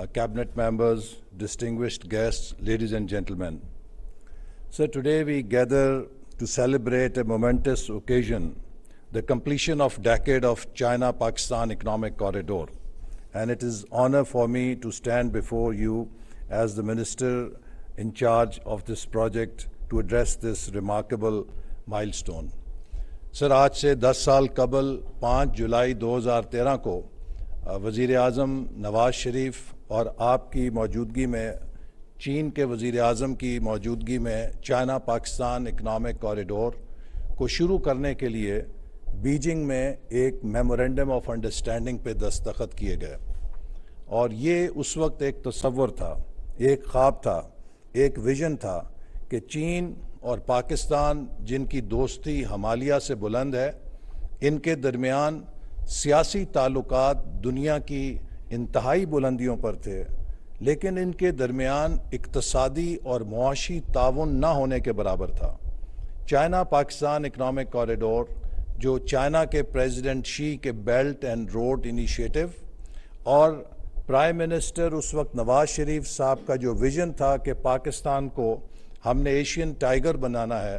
cabinet members, distinguished guests, ladies and gentlemen. So today we gather to celebrate a momentous occasion, the completion of decade of China-Pakistan Economic Corridor. And it is honor for me to stand before you as the minister in charge of this project to address this remarkable milestone. سر آج سے 10 سال قبل 5 جولائی 2013 کو وزیر اعظم نواز شریف اور آپ کی موجودگی میں چین کے وزیر اعظم کی موجودگی میں چائنا پاکستان اکنامک کوریڈور کو شروع کرنے کے لیے بیجنگ میں ایک میمورنڈم آف انڈرسٹینڈنگ پہ دستخط کیے گئے. اور یہ اس وقت ایک تصور تھا, ایک خواب تھا, ایک ویژن تھا کہ چین اور پاکستان جن کی دوستی ہمالیہ سے بلند ہے, ان کے درمیان سیاسی تعلقات دنیا کی انتہائی بلندیوں پر تھے, لیکن ان کے درمیان اقتصادی اور معاشی تعاون نہ ہونے کے برابر تھا. چائنا پاکستان اکنامک کوریڈور جو چائنا کے پریزیڈنٹ شی کے بیلٹ اینڈ روڈ انیشیٹو اور پرائم منسٹر اس وقت نواز شریف صاحب کا جو ویژن تھا کہ پاکستان کو ہم نے ایشین ٹائیگر بنانا ہے,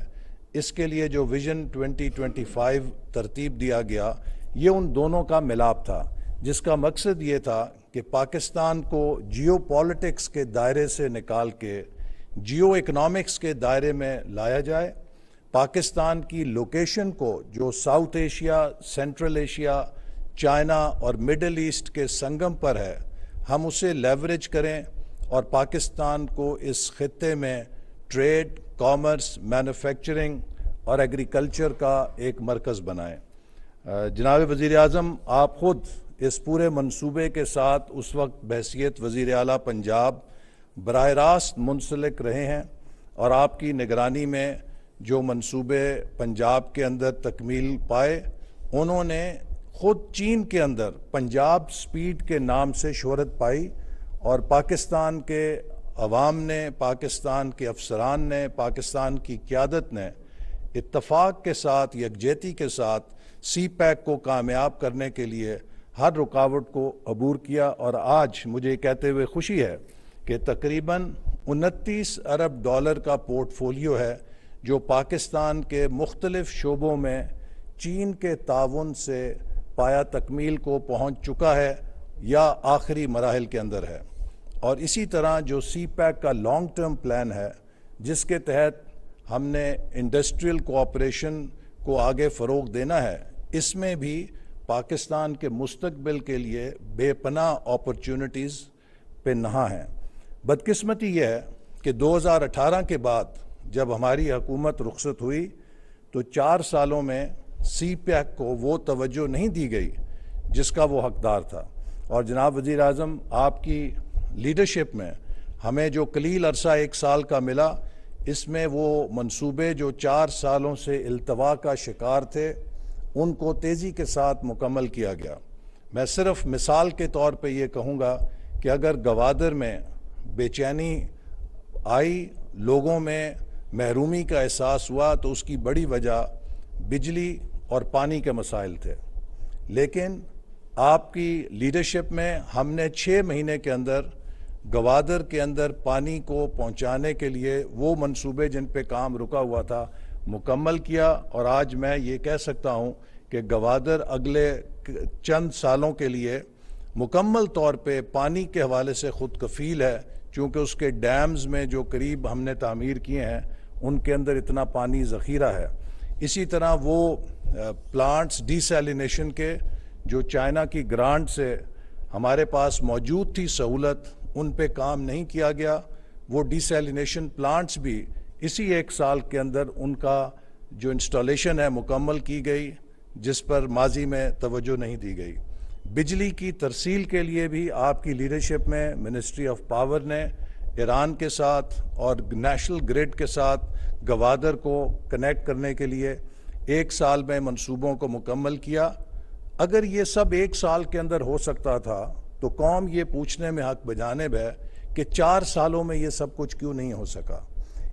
اس کے لیے جو ویژن 2025 ترتیب دیا گیا, یہ ان دونوں کا ملاپ تھا, جس کا مقصد یہ تھا کہ پاکستان کو جیو پالیٹکس کے دائرے سے نکال کے جیو اکنامکس کے دائرے میں لایا جائے. پاکستان کی لوکیشن کو جو south Asia, central Asia, China اور مڈل ایسٹ کے سنگم پر ہے, ہم اسے لیوریج کریں اور پاکستان کو اس خطے میں ٹریڈ, کامرس, مینوفیکچرنگ اور ایگریکلچر کا ایک مرکز بنائیں. جناب وزیر اعظم, آپ خود اس پورے منصوبے کے ساتھ اس وقت بحیثیت وزیر اعلیٰ پنجاب براہ راست منسلک رہے ہیں, اور آپ کی نگرانی میں جو منصوبے پنجاب کے اندر تکمیل پائے, انہوں نے خود چین کے اندر پنجاب سپیڈ کے نام سے شہرت پائی, اور پاکستان کے عوام نے, پاکستان کے افسران نے, پاکستان کی قیادت نے اتفاق کے ساتھ, یکجہتی کے ساتھ سی پیک کو کامیاب کرنے کے لیے ہر رکاوٹ کو عبور کیا. اور آج مجھے کہتے ہوئے خوشی ہے کہ تقریباً 29 ارب ڈالر کا پورٹ فولیو ہے جو پاکستان کے مختلف شعبوں میں چین کے تعاون سے پایا تکمیل کو پہنچ چکا ہے یا آخری مراحل کے اندر ہے. اور اسی طرح جو سی پیک کا لانگ ٹرم پلان ہے, جس کے تحت ہم نے انڈسٹریل کوآپریشن کو آگے فروغ دینا ہے, اس میں بھی پاکستان کے مستقبل کے لیے بے پناہ اپرچونٹیز پہ نہاں ہیں. بدقسمتی یہ ہے کہ 2018 کے بعد جب ہماری حکومت رخصت ہوئی تو 4 سالوں میں سی پیک کو وہ توجہ نہیں دی گئی جس کا وہ حقدار تھا. اور جناب وزیر اعظم, آپ کی لیڈرشپ میں ہمیں جو قلیل عرصہ 1 سال کا ملا, اس میں وہ منصوبے جو 4 سالوں سے التوا کا شکار تھے, ان کو تیزی کے ساتھ مکمل کیا گیا. میں صرف مثال کے طور پہ یہ کہوں گا کہ اگر گوادر میں بے چینی آئی, لوگوں میں محرومی کا احساس ہوا, تو اس کی بڑی وجہ بجلی اور پانی کے مسائل تھے. لیکن آپ کی لیڈرشپ میں ہم نے 6 مہینے کے اندر گوادر کے اندر پانی کو پہنچانے کے لیے وہ منصوبے جن پہ کام رکا ہوا تھا مکمل کیا. اور آج میں یہ کہہ سکتا ہوں کہ گوادر اگلے چند سالوں کے لیے مکمل طور پہ پانی کے حوالے سے خود کفیل ہے, چونکہ اس کے ڈیمز میں جو قریب ہم نے تعمیر کیے ہیں ان کے اندر اتنا پانی ذخیرہ ہے. اسی طرح وہ پلانٹس ڈیسیلینیشن کے جو چائنا کی گرانٹ سے ہمارے پاس موجود تھی سہولت, ان پہ کام نہیں کیا گیا. وہ ڈیسیلینیشن پلانٹس بھی اسی 1 سال کے اندر ان کا جو انسٹالیشن ہے مکمل کی گئی, جس پر ماضی میں توجہ نہیں دی گئی. بجلی کی ترسیل کے لیے بھی آپ کی لیڈرشپ میں منسٹری آف پاور نے ایران کے ساتھ اور نیشنل گریڈ کے ساتھ گوادر کو کنیکٹ کرنے کے لیے 1 سال میں منصوبوں کو مکمل کیا. اگر یہ سب 1 سال کے اندر ہو سکتا تھا تو قوم یہ پوچھنے میں حق بجانب ہے کہ 4 سالوں میں یہ سب کچھ کیوں نہیں ہو سکا.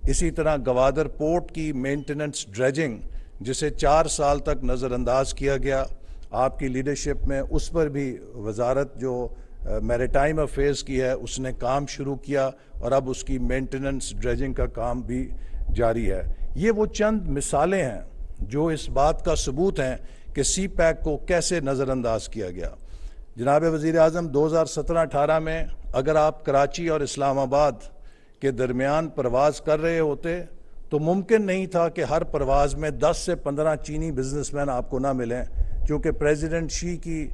اسی طرح گوادر پورٹ کی مینٹیننس ڈریجنگ جسے 4 سال تک نظر انداز کیا گیا, آپ کی لیڈرشپ میں اس پر بھی وزارت جو میریٹائم افیئرز کی ہے اس نے کام شروع کیا اور اب اس کی مینٹیننس ڈریجنگ کا کام بھی جاری ہے. یہ وہ چند مثالیں ہیں جو اس بات کا ثبوت ہیں کہ سی پیک کو کیسے نظر انداز کیا گیا. جناب وزیر اعظم 2017-18 میں اگر آپ کراچی اور اسلام آباد کے درمیان پرواز کر رہے ہوتے تو ممکن نہیں تھا کہ ہر پرواز میں 10 سے 15 چینی بزنس مین آپ کو نہ ملیں, کیونکہ پریزیڈنٹ شی کی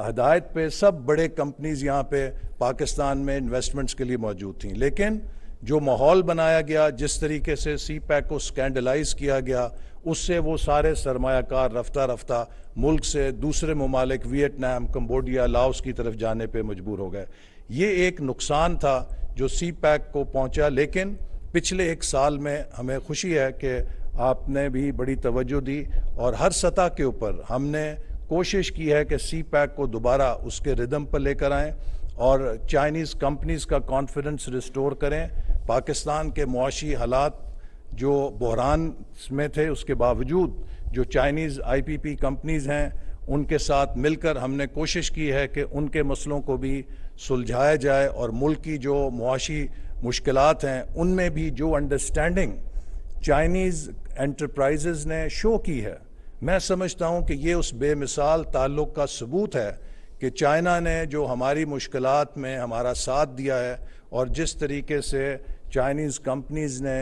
ہدایت پہ سب بڑے کمپنیز یہاں پہ پاکستان میں انویسٹمنٹس کے لیے موجود تھیں. لیکن جو ماحول بنایا گیا, جس طریقے سے سی پیک کو سکینڈلائز کیا گیا, اس سے وہ سارے سرمایہ کار رفتہ رفتہ ملک سے دوسرے ممالک ویتنام, کمبوڈیا, لاؤس کی طرف جانے پہ مجبور ہو گئے. یہ ایک نقصان تھا جو سی پیک کو پہنچا. لیکن پچھلے 1 سال میں ہمیں خوشی ہے کہ آپ نے بھی بڑی توجہ دی اور ہر سطح کے اوپر ہم نے کوشش کی ہے کہ سی پیک کو دوبارہ اس کے ردم پر لے کر آئیں اور چائنیز کمپنیز کا کانفیڈنس ریسٹور کریں. پاکستان کے معاشی حالات جو بحران میں تھے, اس کے باوجود جو چائنیز آئی پی پی کمپنیز ہیں ان کے ساتھ مل کر ہم نے کوشش کی ہے کہ ان کے مسئلوں کو بھی سلجھایا جائے اور ملک کی جو معاشی مشکلات ہیں ان میں بھی جو انڈرسٹینڈنگ چائنیز انٹرپرائزز نے شو کی ہے, میں سمجھتا ہوں کہ یہ اس بے مثال تعلق کا ثبوت ہے کہ چائنا نے جو ہماری مشکلات میں ہمارا ساتھ دیا ہے اور جس طریقے سے چائنیز کمپنیز نے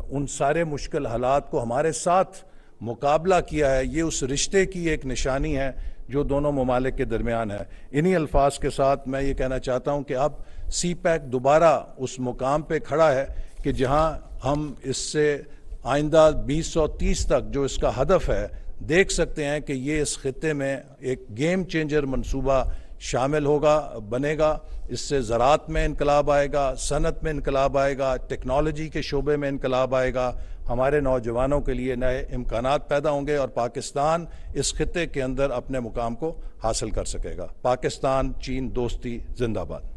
ان سارے مشکل حالات کو ہمارے ساتھ مقابلہ کیا ہے, یہ اس رشتے کی ایک نشانی ہے جو دونوں ممالک کے درمیان ہے. انہی الفاظ کے ساتھ میں یہ کہنا چاہتا ہوں کہ اب سی پیک دوبارہ اس مقام پہ کھڑا ہے کہ جہاں ہم اس سے آئندہ 2030 تک جو اس کا ہدف ہے دیکھ سکتے ہیں کہ یہ اس خطے میں ایک گیم چینجر منصوبہ شامل ہوگا, بنے گا. اس سے زراعت میں انقلاب آئے گا, صنعت میں انقلاب آئے گا, ٹیکنالوجی کے شعبے میں انقلاب آئے گا, ہمارے نوجوانوں کے لیے نئے امکانات پیدا ہوں گے اور پاکستان اس خطے کے اندر اپنے مقام کو حاصل کر سکے گا. پاکستان چین دوستی زندہ باد.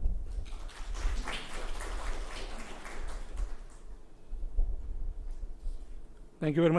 Thank you very much.